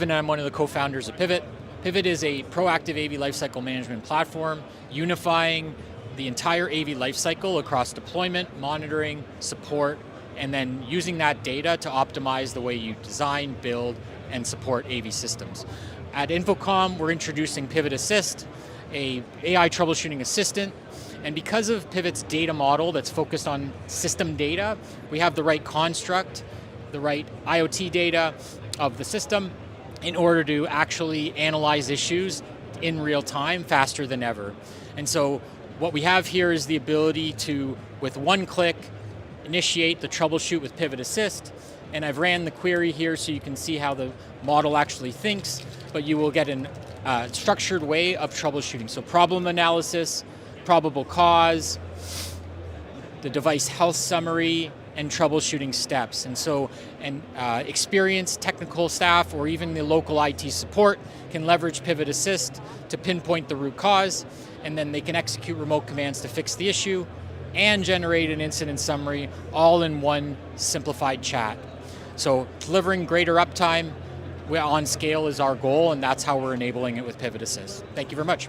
Kevin and I'm one of the co-founders of Pivot. Pivot is a proactive AV lifecycle management platform unifying the entire AV lifecycle across deployment, monitoring, support, and then using that data to optimize the way you design, build, and support AV systems. At InfoComm, we're introducing pivotAssist, a AI troubleshooting assistant, and because of Pivot's data model that's focused on system data, we have the right construct, the right IoT data of the system in order to actually analyze issues in real time faster than ever. And so what we have here is the ability to, with one click, initiate the troubleshoot with pivotAssist, and I've ran the query here so you can see how the model actually thinks, but you will get a structured way of troubleshooting. So problem analysis, probable cause, the device health summary, and troubleshooting steps. And so experienced technical staff or even the local IT support can leverage pivotAssist to pinpoint the root cause, and then they can execute remote commands to fix the issue and generate an incident summary all in one simplified chat. So delivering greater uptime on scale is our goal, and that's how we're enabling it with pivotAssist. Thank you very much.